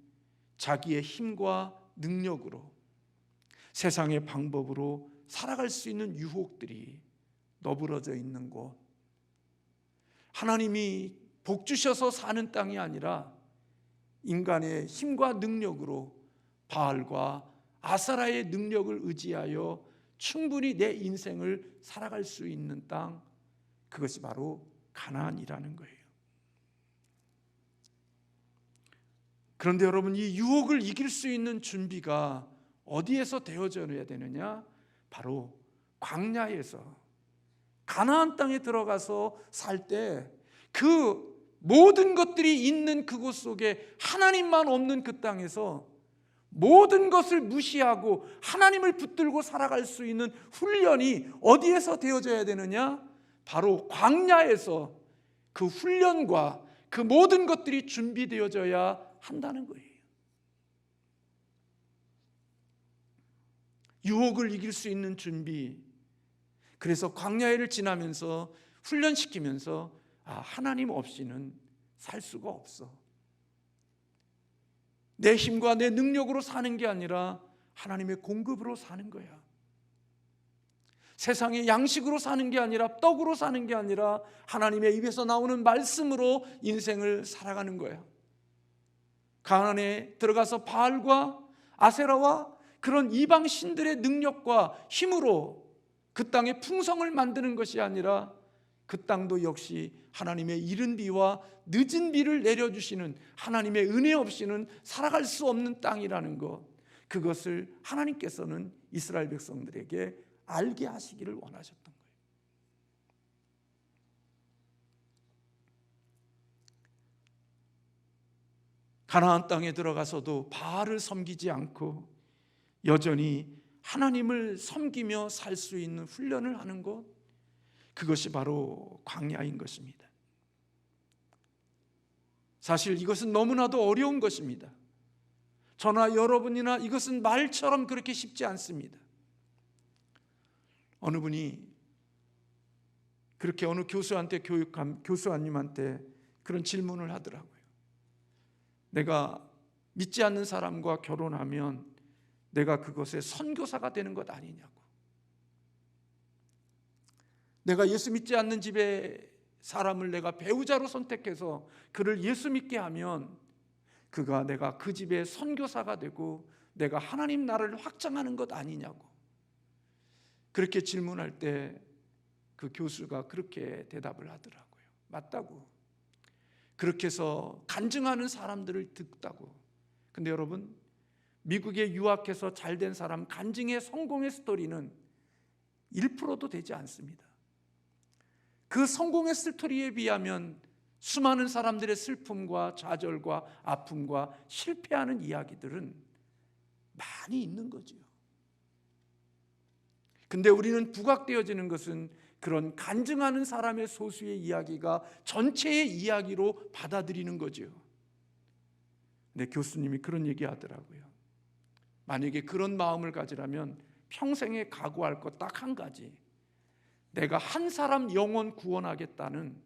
자기의 힘과 능력으로 세상의 방법으로 살아갈 수 있는 유혹들이 너부러져 있는 곳, 하나님이 복 주셔서 사는 땅이 아니라 인간의 힘과 능력으로 바알과 아사라의 능력을 의지하여 충분히 내 인생을 살아갈 수 있는 땅, 그것이 바로 가나안이라는 거예요. 그런데 여러분, 이 유혹을 이길 수 있는 준비가 어디에서 되어져야 되느냐? 바로 광야에서, 가나안 땅에 들어가서 살 때 그 모든 것들이 있는 그곳 속에 하나님만 없는 그 땅에서 모든 것을 무시하고 하나님을 붙들고 살아갈 수 있는 훈련이 어디에서 되어져야 되느냐? 바로 광야에서 그 훈련과 그 모든 것들이 준비되어져야 한다는 거예요. 유혹을 이길 수 있는 준비. 그래서 광야를 지나면서 훈련시키면서 하나님 없이는 살 수가 없어. 내 힘과 내 능력으로 사는 게 아니라 하나님의 공급으로 사는 거야. 세상의 양식으로 사는 게 아니라, 떡으로 사는 게 아니라 하나님의 입에서 나오는 말씀으로 인생을 살아가는 거야. 가나안에 들어가서 바알과 아세라와 그런 이방 신들의 능력과 힘으로 그 땅의 풍성을 만드는 것이 아니라 그 땅도 역시 하나님의 이른 비와 늦은 비를 내려주시는 하나님의 은혜 없이는 살아갈 수 없는 땅이라는 것, 그것을 하나님께서는 이스라엘 백성들에게 알게 하시기를 원하셨던 거예요. 가나안 땅에 들어가서도 바알을 섬기지 않고 여전히 하나님을 섬기며 살 수 있는 훈련을 하는 것, 그것이 바로 광야인 것입니다. 사실 이것은 너무나도 어려운 것입니다. 저나 여러분이나 이것은 말처럼 그렇게 쉽지 않습니다. 어느 분이 그렇게 어느 교수한테 교수님한테 그런 질문을 하더라고요. 내가 믿지 않는 사람과 결혼하면 내가 그것의 선교사가 되는 것 아니냐고. 내가 예수 믿지 않는 집에 사람을 내가 배우자로 선택해서 그를 예수 믿게 하면 그가 내가 그 집의 선교사가 되고 내가 하나님 나라를 확장하는 것 아니냐고. 그렇게 질문할 때 그 교수가 그렇게 대답을 하더라고요. 맞다고. 그렇게 해서 간증하는 사람들을 듣다고. 근데 여러분, 미국에 유학해서 잘된 사람 간증의 성공의 스토리는 1%도 되지 않습니다. 그 성공의 스토리에 비하면 수많은 사람들의 슬픔과 좌절과 아픔과 실패하는 이야기들은 많이 있는 거죠. 근데 우리는 부각되어지는 것은 그런 간증하는 사람의 소수의 이야기가 전체의 이야기로 받아들이는 거죠. 근데 교수님이 그런 얘기 하더라고요. 만약에 그런 마음을 가지라면 평생에 각오할 것 딱 한 가지, 내가 한 사람 영혼 구원하겠다는,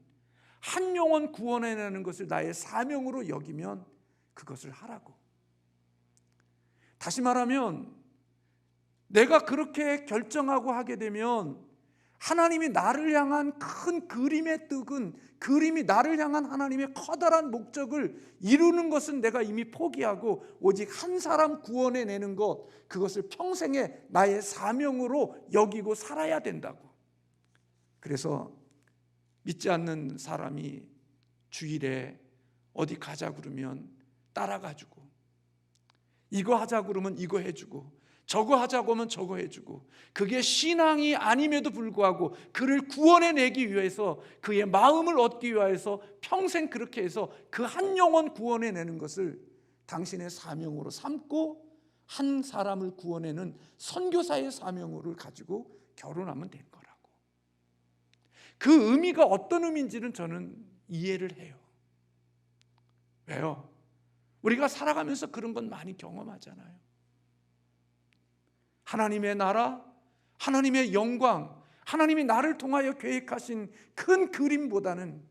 한 영혼 구원해내는 것을 나의 사명으로 여기면 그것을 하라고. 다시 말하면 내가 그렇게 결정하고 하게 되면 하나님이 나를 향한 큰 그림의 뜻은, 그림이 나를 향한 하나님의 커다란 목적을 이루는 것은 내가 이미 포기하고 오직 한 사람 구원해내는 것, 그것을 평생의 나의 사명으로 여기고 살아야 된다고. 그래서 믿지 않는 사람이 주일에 어디 가자 그러면 따라가주고, 이거 하자 그러면 이거 해주고, 저거 하자고 하면 저거 해주고, 그게 신앙이 아님에도 불구하고 그를 구원해내기 위해서, 그의 마음을 얻기 위해서 평생 그렇게 해서 그 한 영혼 구원해내는 것을 당신의 사명으로 삼고 한 사람을 구원해내는 선교사의 사명을 가지고 결혼하면 될 거라고. 그 의미가 어떤 의미인지는 저는 이해를 해요. 왜요? 우리가 살아가면서 그런 건 많이 경험하잖아요. 하나님의 나라, 하나님의 영광, 하나님이 나를 통하여 계획하신 큰 그림보다는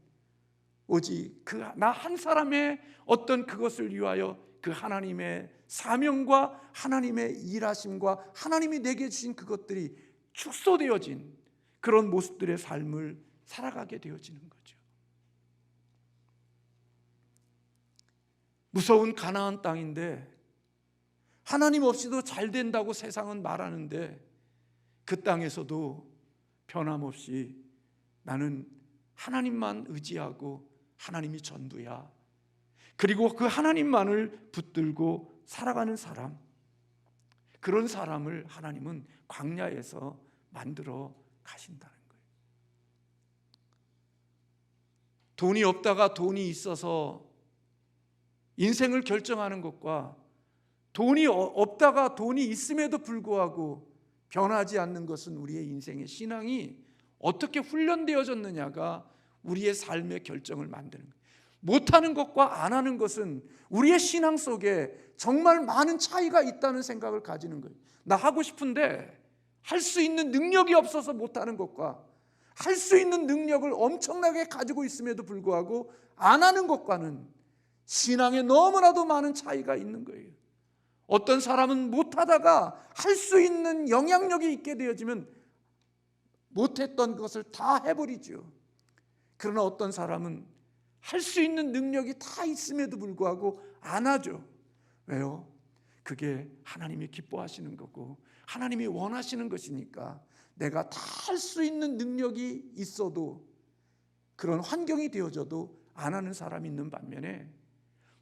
오직 그 나 한 사람의 어떤 그것을 위하여 그 하나님의 사명과 하나님의 일하심과 하나님이 내게 주신 그것들이 축소되어진 그런 모습들의 삶을 살아가게 되어지는 거죠. 무서운 가나안 땅인데 하나님 없이도 잘 된다고 세상은 말하는데 그 땅에서도 변함없이 나는 하나님만 의지하고 하나님이 전부야, 그리고 그 하나님만을 붙들고 살아가는 사람, 그런 사람을 하나님은 광야에서 만들어 가신다는 거예요. 돈이 없다가 돈이 있어서 인생을 결정하는 것과 돈이 없다가 돈이 있음에도 불구하고 변하지 않는 것은 우리의 인생의 신앙이 어떻게 훈련되어졌느냐가 우리의 삶의 결정을 만드는 거예요. 못하는 것과 안 하는 것은 우리의 신앙 속에 정말 많은 차이가 있다는 생각을 가지는 거예요. 나 하고 싶은데 할 수 있는 능력이 없어서 못하는 것과 할 수 있는 능력을 엄청나게 가지고 있음에도 불구하고 안 하는 것과는 신앙에 너무나도 많은 차이가 있는 거예요. 어떤 사람은 못하다가 할 수 있는 영향력이 있게 되어지면 못했던 것을 다 해버리죠. 그러나 어떤 사람은 할 수 있는 능력이 다 있음에도 불구하고 안 하죠. 왜요? 그게 하나님이 기뻐하시는 거고 하나님이 원하시는 것이니까. 내가 다 할 수 있는 능력이 있어도, 그런 환경이 되어져도 안 하는 사람이 있는 반면에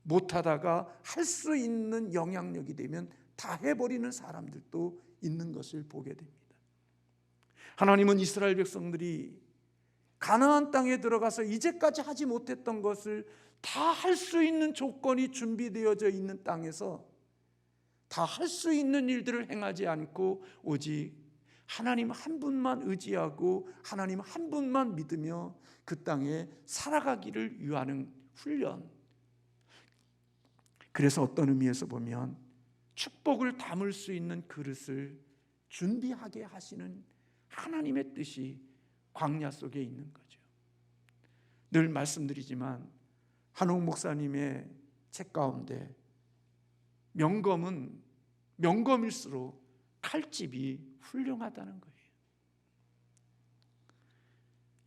못하다가 할 수 있는 영향력이 되면 다 해버리는 사람들도 있는 것을 보게 됩니다. 하나님은 이스라엘 백성들이 가나안 땅에 들어가서 이제까지 하지 못했던 것을 다 할 수 있는 조건이 준비되어져 있는 땅에서 다 할 수 있는 일들을 행하지 않고 오직 하나님 한 분만 의지하고 하나님 한 분만 믿으며 그 땅에 살아가기를 위하는 훈련. 그래서 어떤 의미에서 보면 축복을 담을 수 있는 그릇을 준비하게 하시는 하나님의 뜻이 광야 속에 있는 거죠. 늘 말씀드리지만 한옥 목사님의 책 가운데 명검은 명검일수록 칼집이 훌륭하다는 거예요.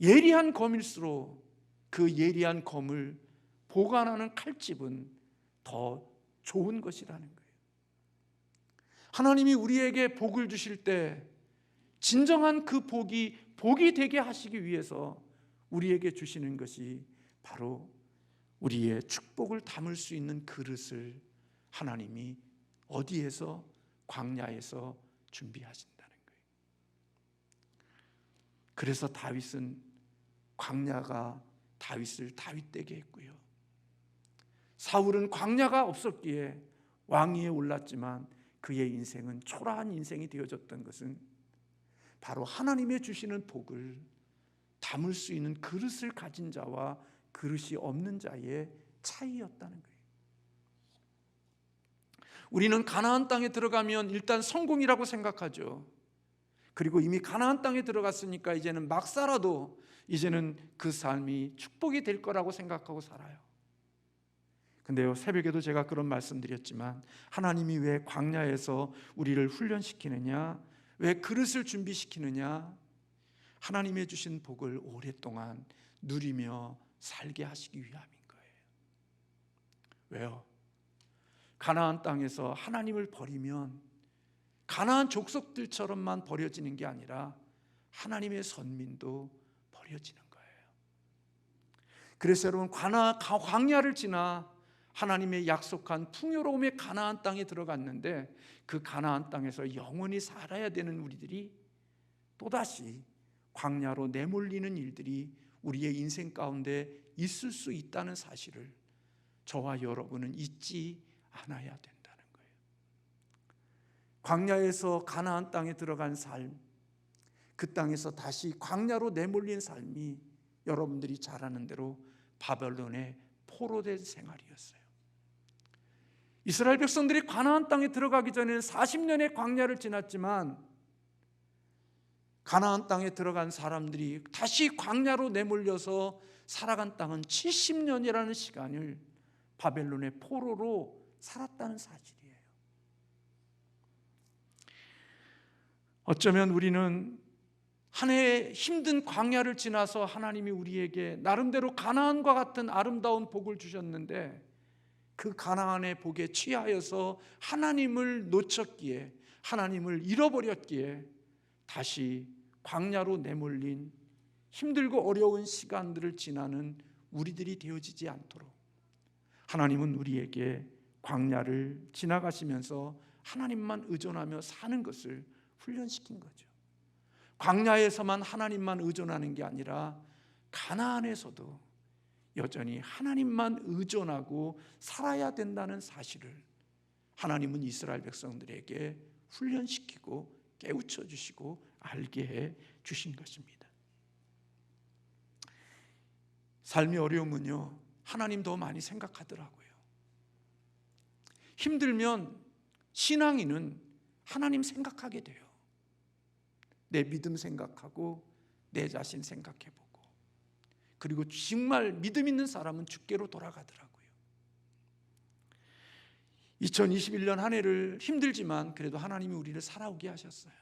예리한 검일수록 그 예리한 검을 보관하는 칼집은 더 좋은 것이라는 거예요. 하나님이 우리에게 복을 주실 때 진정한 그 복이 되게 하시기 위해서 우리에게 주시는 것이 바로 우리의 축복을 담을 수 있는 그릇을 하나님이 어디에서? 광야에서 준비하신다는 거예요. 그래서 다윗은 광야가 다윗을 다윗되게 했고요. 사울은 광야가 없었기에 왕위에 올랐지만 그의 인생은 초라한 인생이 되어졌던 것은 바로 하나님의 주시는 복을 담을 수 있는 그릇을 가진 자와 그릇이 없는 자의 차이였다는 거예요. 우리는 가나안 땅에 들어가면 일단 성공이라고 생각하죠. 그리고 이미 가나안 땅에 들어갔으니까 이제는 막 살아도 이제는 그 삶이 축복이 될 거라고 생각하고 살아요. 근데요, 새벽에도 제가 그런 말씀드렸지만 하나님이 왜 광야에서 우리를 훈련시키느냐, 왜 그릇을 준비시키느냐, 하나님의 주신 복을 오랫동안 누리며 살게 하시기 위함인 거예요. 왜요? 가나안 땅에서 하나님을 버리면 가나안 족속들처럼만 버려지는 게 아니라 하나님의 선민도 버려지는 거예요. 그래서 여러분, 광야를 지나 하나님의 약속한 풍요로움의 가나안 땅에 들어갔는데 그 가나안 땅에서 영원히 살아야 되는 우리들이 또다시 광야로 내몰리는 일들이 우리의 인생 가운데 있을 수 있다는 사실을 저와 여러분은 잊지 않아야 된다는 거예요. 광야에서 가나안 땅에 들어간 삶, 그 땅에서 다시 광야로 내몰린 삶이 여러분들이 잘 아는 대로 바벨론의 포로된 생활이었어요. 이스라엘 백성들이 가나안 땅에 들어가기 전에는 40년의 광야를 지났지만 가나안 땅에 들어간 사람들이 다시 광야로 내몰려서 살아간 땅은 70년이라는 시간을 바벨론의 포로로 살았다는 사실이에요. 어쩌면 우리는 한 해의 힘든 광야를 지나서 하나님이 우리에게 나름대로 가나안과 같은 아름다운 복을 주셨는데 그 가나안의 복에 취하여서 하나님을 놓쳤기에, 하나님을 잃어버렸기에 다시 광야로 내몰린 힘들고 어려운 시간들을 지나는 우리들이 되어지지 않도록 하나님은 우리에게 광야를 지나가시면서 하나님만 의존하며 사는 것을 훈련시킨 거죠. 광야에서만 하나님만 의존하는 게 아니라 가나안에서도 여전히 하나님만 의존하고 살아야 된다는 사실을 하나님은 이스라엘 백성들에게 훈련시키고 깨우쳐 주시고 알게 해 주신 것입니다. 삶이 어려우면요, 하나님 더 많이 생각하더라고요. 힘들면 신앙인은 하나님 생각하게 돼요. 내 믿음 생각하고 내 자신 생각해보고, 그리고 정말 믿음 있는 사람은 주께로 돌아가더라고요. 2021년 한 해를 힘들지만 그래도 하나님이 우리를 살아오게 하셨어요.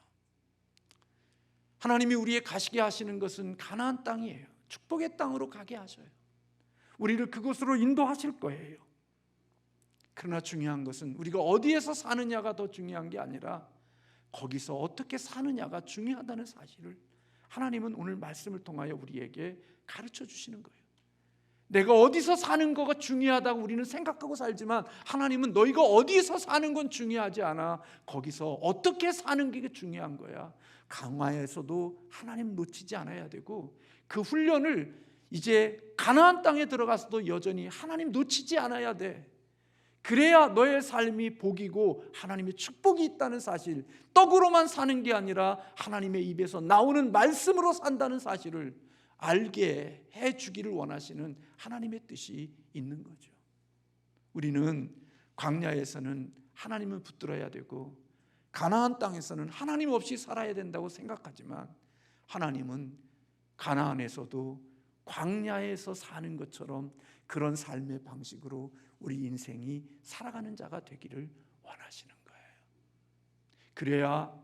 하나님이 우리의 가시게 하시는 것은 가나안 땅이에요. 축복의 땅으로 가게 하셔요. 우리를 그곳으로 인도하실 거예요. 그러나 중요한 것은 우리가 어디에서 사느냐가 더 중요한 게 아니라 거기서 어떻게 사느냐가 중요하다는 사실을 하나님은 오늘 말씀을 통하여 우리에게 가르쳐 주시는 거예요. 내가 어디서 사는 거가 중요하다고 우리는 생각하고 살지만 하나님은 너희가 어디서 사는 건 중요하지 않아. 거기서 어떻게 사는 게 중요한 거야. 강화에서도 하나님 놓치지 않아야 되고 그 훈련을 이제 가나안 땅에 들어가서도 여전히 하나님 놓치지 않아야 돼. 그래야 너의 삶이 복이고 하나님의 축복이 있다는 사실, 떡으로만 사는 게 아니라 하나님의 입에서 나오는 말씀으로 산다는 사실을 알게 해주기를 원하시는 하나님의 뜻이 있는 거죠. 우리는 광야에서는 하나님을 붙들어야 되고 가나안 땅에서는 하나님 없이 살아야 된다고 생각하지만 하나님은 가나안에서도 광야에서 사는 것처럼 그런 삶의 방식으로 우리 인생이 살아가는 자가 되기를 원하시는 거예요. 그래야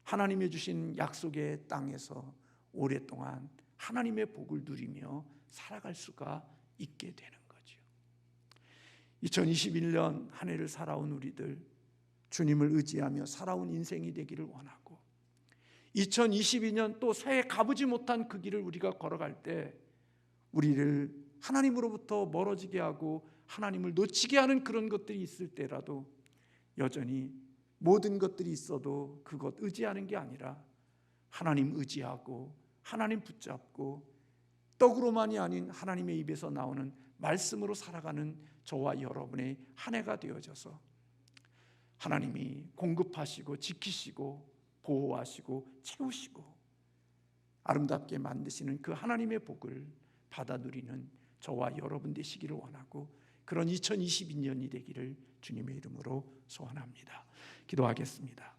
하나님이 주신 약속의 땅에서 오랫동안 하나님의 복을 누리며 살아갈 수가 있게 되는 거죠. 2021년 한 해를 살아온 우리들, 주님을 의지하며 살아온 인생이 되기를 원하고 2022년 또 새해 가보지 못한 그 길을 우리가 걸어갈 때 우리를 하나님으로부터 멀어지게 하고 하나님을 놓치게 하는 그런 것들이 있을 때라도 여전히 모든 것들이 있어도 그것 의지하는 게 아니라 하나님 의지하고 하나님 붙잡고 떡으로만이 아닌 하나님의 입에서 나오는 말씀으로 살아가는 저와 여러분의 한 해가 되어져서 하나님이 공급하시고 지키시고 보호하시고 채우시고 아름답게 만드시는 그 하나님의 복을 받아 누리는 저와 여러분 되시기를 원하고 그런 2022년이 되기를 주님의 이름으로 소원합니다. 기도하겠습니다.